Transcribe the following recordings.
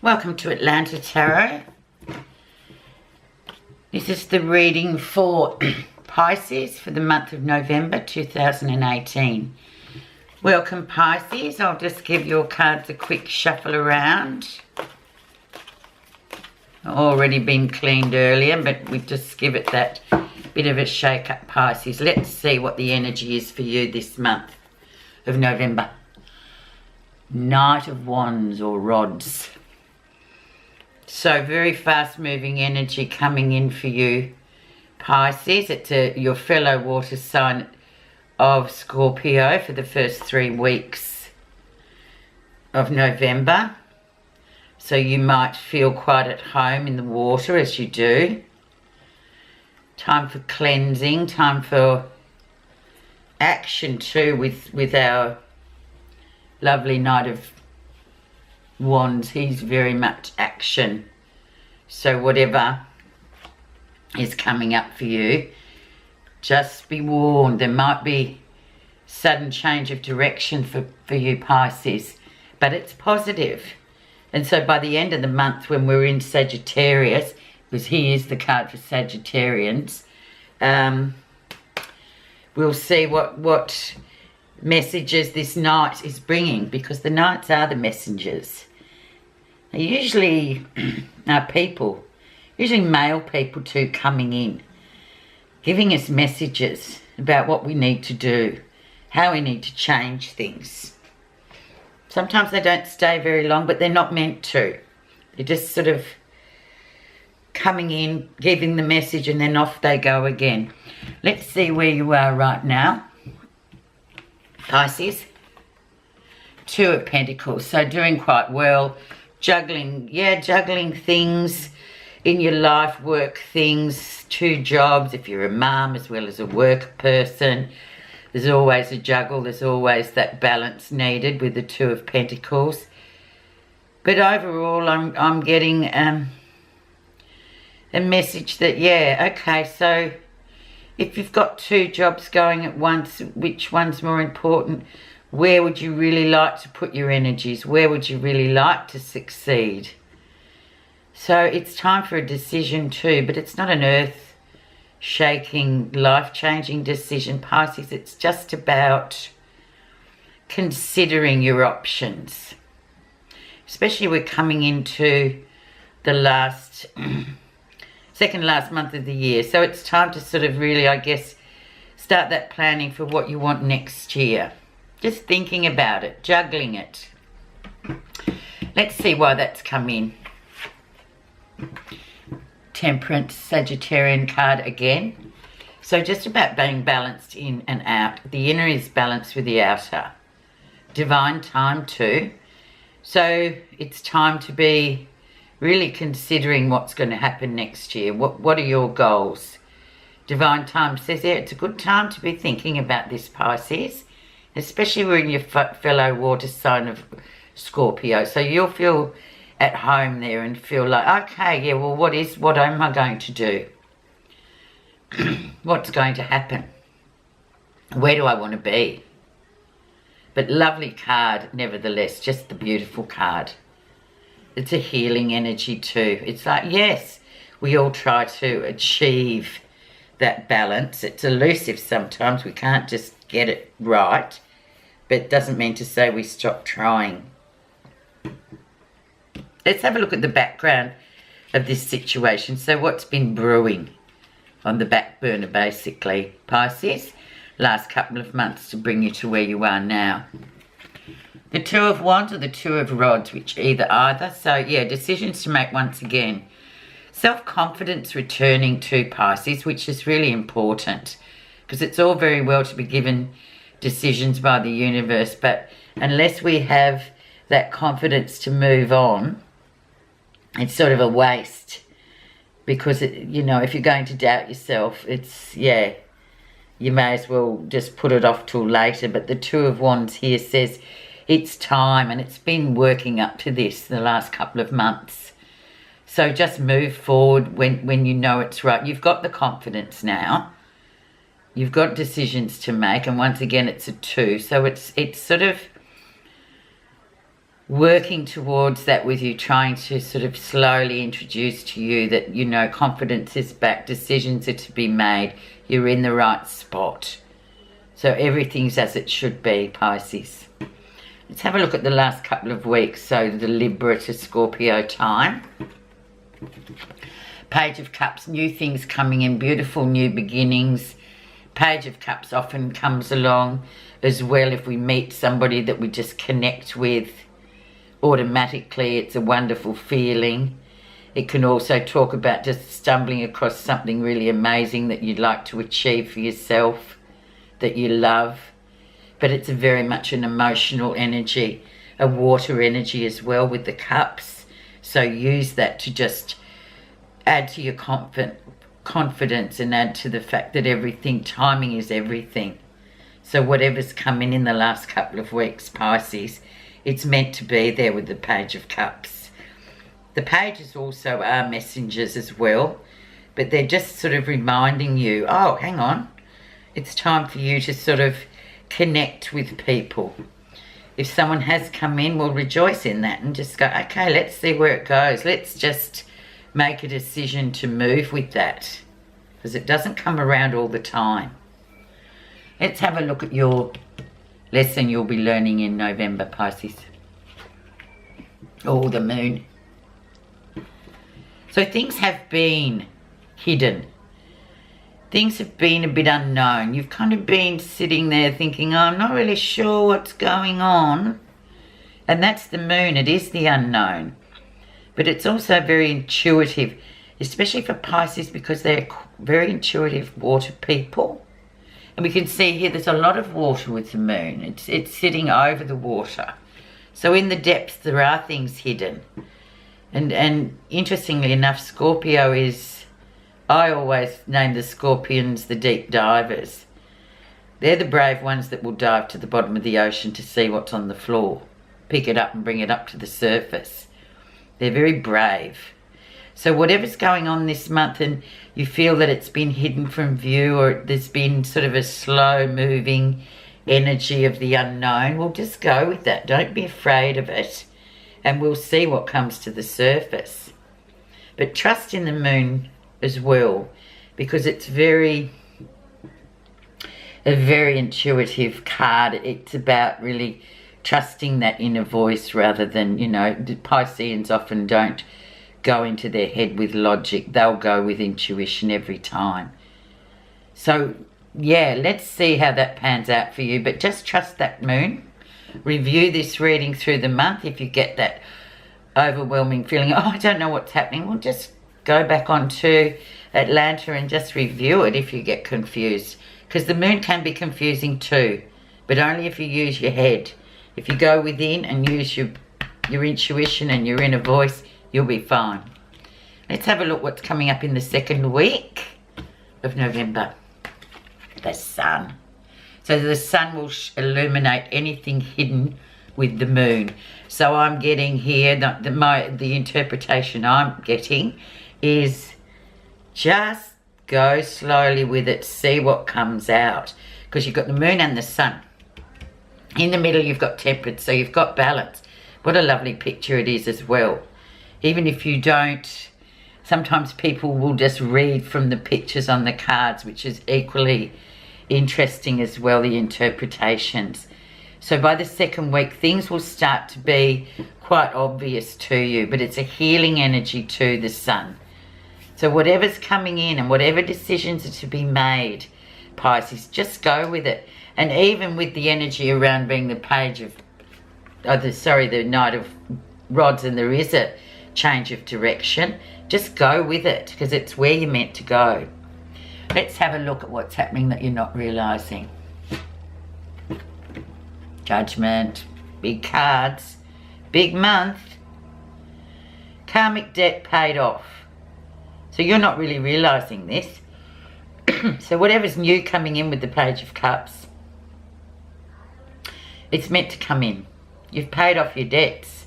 Welcome to Atlanta Tarot. This is the reading for Pisces for the month of November 2018. Welcome Pisces. I'll just give your cards a quick shuffle around. Already been cleaned earlier, but we just give it that bit of a shake up, Pisces. Let's see what the energy is for you this month of November. Knight of Wands or Rods. So very fast moving energy coming in for you, Pisces. It's your fellow water sign of Scorpio for the first 3 weeks of November. So you might feel quite at home in the water as you do. Time for cleansing, time for action too with our lovely Knight of Wands. He's very much action. So whatever is coming up for you, just be warned. There might be sudden change of direction for you Pisces, but it's positive. And so by the end of the month, when we're in Sagittarius, because he is the card for Sagittarians, we'll see what messages this Knight is bringing, because the Knights are the messengers. They usually are people, usually male people too, coming in, giving us messages about what we need to do, how we need to change things. Sometimes they don't stay very long, but they're not meant to. They're just sort of coming in, giving the message, and then off they go again. Let's see where you are right now, Pisces. 2 of Pentacles, so doing quite well. Juggling things in your life, work things, 2 jobs, if you're a mum as well as a work person. There's always a juggle, there's always that balance needed with the 2 of Pentacles. But overall, I'm getting a message that, yeah, okay, so if you've got 2 jobs going at once, which one's more important? Where would you really like to put your energies? Where would you really like to succeed? So it's time for a decision too, but it's not an earth-shaking, life-changing decision, Pisces. It's just about considering your options. Especially we're coming into the second last month of the year. So it's time to sort of really, I guess, start that planning for what you want next year. Just thinking about it, juggling it. Let's see why that's come in. Temperance, Sagittarian card again. So just about being balanced in and out. The inner is balanced with the outer. Divine time too. So it's time to be really considering what's going to happen next year. What are your goals? Divine time says, yeah, it's a good time to be thinking about this, Pisces. Especially when you're fellow water sign of Scorpio. So you'll feel at home there and feel like, okay, yeah, well, what am I going to do? What's going to happen? Where do I want to be? But lovely card, nevertheless, just the beautiful card. It's a healing energy too. It's like, yes, we all try to achieve that balance. It's elusive sometimes. We can't just get it right, but it doesn't mean to say we stop trying. Let's have a look at the background of this situation. So what's been brewing on the back burner basically, Pisces, last couple of months to bring you to where you are now? The 2 of Wands or the 2 of Rods, which either. So yeah, decisions to make once again. Self-confidence returning to Pisces, which is really important. Because it's all very well to be given decisions by the universe, but unless we have that confidence to move on, it's sort of a waste. Because, you know, if you're going to doubt yourself, it's, yeah, you may as well just put it off till later. But the 2 of Wands here says it's time, and it's been working up to this the last couple of months. So just move forward when you know it's right. You've got the confidence now. You've got decisions to make, and once again, it's a 2. So it's sort of working towards that with you, trying to sort of slowly introduce to you that, you know, confidence is back, decisions are to be made, you're in the right spot. So everything's as it should be, Pisces. Let's have a look at the last couple of weeks. So the Libra to Scorpio time. Page of Cups, new things coming in, beautiful new beginnings. Page of Cups often comes along as well if we meet somebody that we just connect with. Automatically, it's a wonderful feeling. It can also talk about just stumbling across something really amazing that you'd like to achieve for yourself, that you love. But it's very much an emotional energy, a water energy as well with the cups. So use that to just add to your confidence and add to the fact that timing is everything. So whatever's coming in the last couple of weeks, Pisces, it's meant to be there with the Page of Cups. The pages also are messengers as well, but they're just sort of reminding you, oh, hang on, it's time for you to sort of connect with people. If someone has come in, we'll rejoice in that and just go, okay, let's see where it goes. Let's just make a decision to move with that, because it doesn't come around all the time. Let's have a look at your lesson you'll be learning in November, Pisces. Oh, the moon. So things have been hidden. Things have been a bit unknown. You've kind of been sitting there thinking, oh, I'm not really sure what's going on. And that's the moon. It is the unknown. But it's also very intuitive, especially for Pisces, because they're very intuitive water people. And we can see here there's a lot of water with the moon. It's sitting over the water. So in the depths there are things hidden. And interestingly enough, Scorpio is, I always name the Scorpions the deep divers. They're the brave ones that will dive to the bottom of the ocean to see what's on the floor, pick it up and bring it up to the surface. They're very brave. So whatever's going on this month and you feel that it's been hidden from view, or there's been sort of a slow moving energy of the unknown, we'll just go with that. Don't be afraid of it, and we'll see what comes to the surface. But trust in the moon as well, because it's a very intuitive card. It's about really trusting that inner voice rather than, you know, the Pisceans often don't go into their head with logic. They'll go with intuition every time. So yeah, let's see how that pans out for you, but just trust that moon. Review this reading through the month. If you get that overwhelming feeling, oh, I don't know what's happening, well, just go back onto Atlanta and just review it if you get confused, because the moon can be confusing too, but only if you use your head. If you go within and use your intuition and your inner voice, you'll be fine. Let's have a look what's coming up in the second week of November. The sun. So the sun will illuminate anything hidden with the moon. So I'm getting here, the interpretation I'm getting is just go slowly with it, see what comes out. Because you've got the moon and the sun. In the middle you've got temperance, so you've got balance. What a lovely picture it is as well. Even if you don't, sometimes people will just read from the pictures on the cards, which is equally interesting as well, the interpretations. So by the second week, things will start to be quite obvious to you, but it's a healing energy to the sun. So whatever's coming in and whatever decisions are to be made, Pisces, just go with it. And even with the energy around being the page of, the Knight of Rods, and there is a change of direction, just go with it, because it's where you're meant to go. Let's have a look at what's happening that you're not realizing. Judgment, big cards, big month, karmic debt paid off. So you're not really realizing this. So whatever's new coming in with the Page of Cups, it's meant to come in. You've paid off your debts.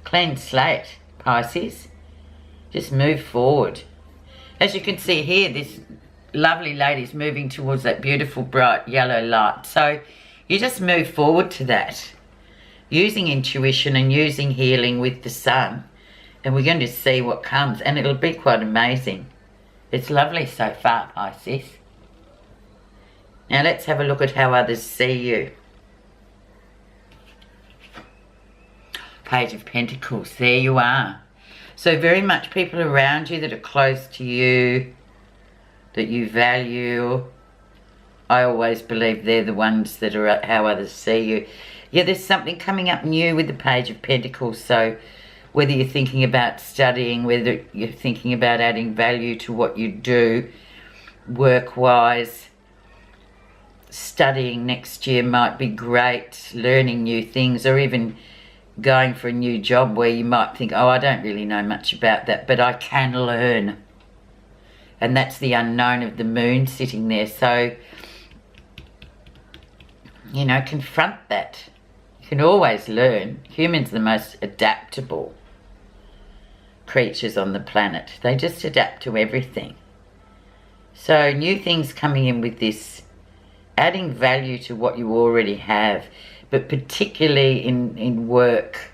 Clean slate, Pisces. Just move forward. As you can see here, this lovely lady's moving towards that beautiful bright yellow light. So you just move forward to that. using intuition and using healing with the sun. And we're going to see what comes. And it'll be quite amazing. It's lovely so far, Pisces. Now let's have a look at how others see you. Page of Pentacles. There you are. So very much people around you that are close to you, that you value. I always believe they're the ones that are how others see you. Yeah, there's something coming up new with the Page of Pentacles. So whether you're thinking about studying, whether you're thinking about adding value to what you do, work-wise, studying next year might be great, learning new things, or even going for a new job where you might think, oh, I don't really know much about that, but I can learn. And that's the unknown of the moon sitting there. So, you know, confront that. You can always learn. Humans are the most adaptable creatures on the planet. They just adapt to everything. So new things coming in with this, adding value to what you already have, but particularly in work.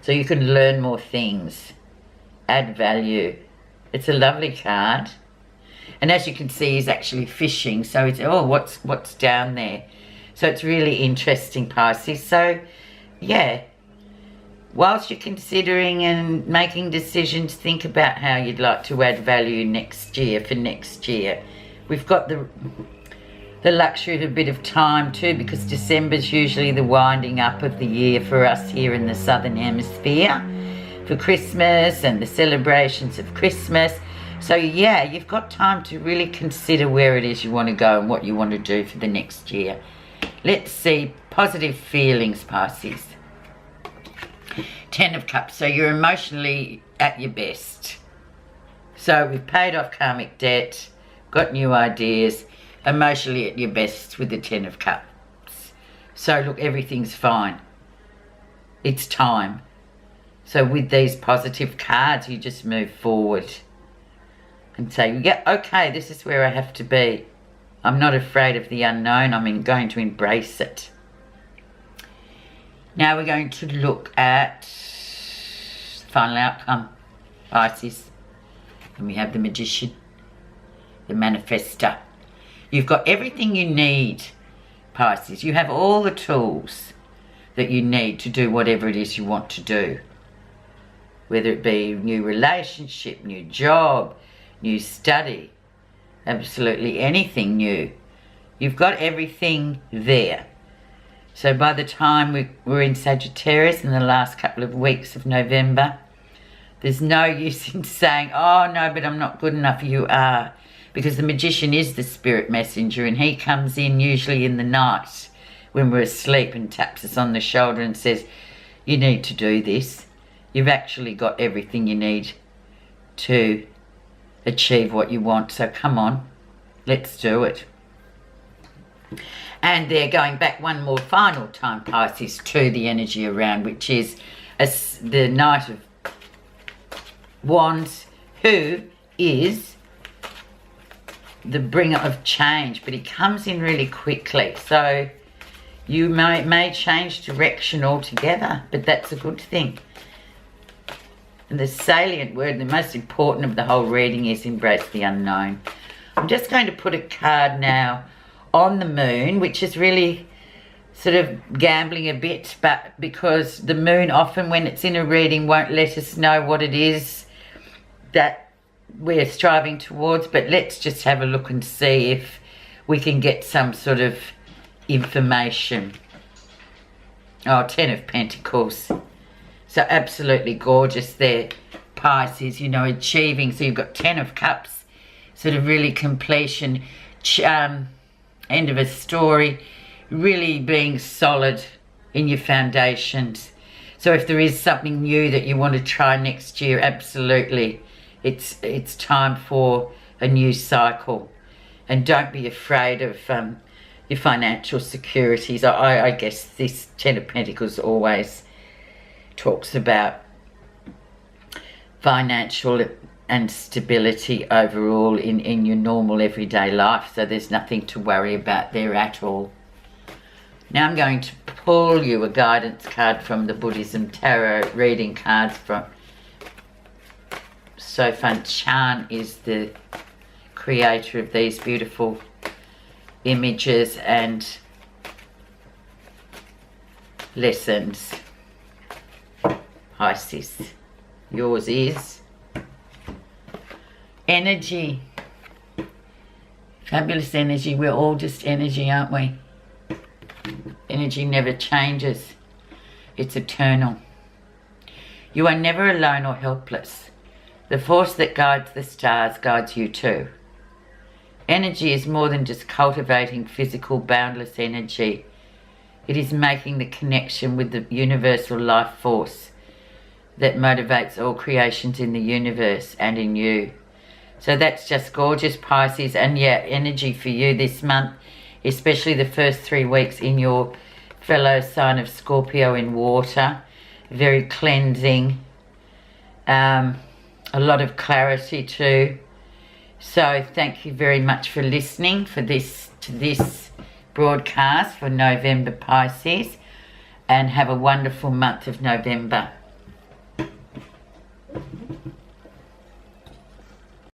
So you can learn more things, add value. It's a lovely card. And as you can see, he's actually fishing. So it's, oh, what's down there? So it's really interesting, Pisces. So, yeah, whilst you're considering and making decisions, think about how you'd like to add value next year, for next year. We've got the luxury of a bit of time too, because December's usually the winding up of the year for us here in the Southern Hemisphere, for Christmas and the celebrations of Christmas. So yeah, you've got time to really consider where it is you want to go and what you want to do for the next year. Let's see, positive feelings, Pisces. 10 of Cups, so you're emotionally at your best. So we've paid off karmic debt, got new ideas, emotionally at your best with the 10 of Cups. So look, everything's fine. It's time. So with these positive cards, you just move forward and say, yeah, okay, this is where I have to be. I'm not afraid of the unknown. I'm going to embrace it. Now we're going to look at the final outcome, Pisces. And we have the Magician, the Manifestor. You've got everything you need, Pisces. You have all the tools that you need to do whatever it is you want to do. Whether it be new relationship, new job, new study, absolutely anything new. You've got everything there. So by the time we're in Sagittarius in the last couple of weeks of November, there's no use in saying, oh no, but I'm not good enough. You are. Because the Magician is the spirit messenger, and he comes in usually in the night when we're asleep and taps us on the shoulder and says, you need to do this. You've actually got everything you need to achieve what you want. So come on, let's do it. And they're going back one more final time, Pisces, to the energy around, which is the Knight of Wands, who is the bringer of change, but he comes in really quickly. So you may change direction altogether, but that's a good thing. And the salient word, the most important of the whole reading, is embrace the unknown. I'm just going to put a card now on the moon, which is really sort of gambling a bit, but because the moon often when it's in a reading won't let us know what it is that we're striving towards. But let's just have a look and see if we can get some sort of information. Oh, 10 of Pentacles. So absolutely gorgeous there, Pisces, you know, achieving. So you've got 10 of Cups, sort of really completion, end of a story, really being solid in your foundations. So if there is something new that you want to try next year, absolutely, it's time for a new cycle. And don't be afraid of your financial securities. I guess this 10 of Pentacles always talks about financial and stability overall in your normal everyday life. So there's nothing to worry about there at all. Now I'm going to pull you a guidance card from the Buddhism Tarot reading cards from So Fun. Chan is the creator of these beautiful images and lessons. Pisces, yours is energy. Fabulous energy. We're all just energy, aren't we? Energy never changes. It's eternal. You are never alone or helpless. The force that guides the stars guides you too. Energy is more than just cultivating physical, boundless energy. It is making the connection with the universal life force that motivates all creations in the universe and in you. So that's just gorgeous, Pisces. And yeah, energy for you this month, especially the first 3 weeks in your fellow sign of Scorpio in water. Very cleansing. A lot of clarity too. So thank you very much for listening to this broadcast for November, Pisces. And have a wonderful month of November.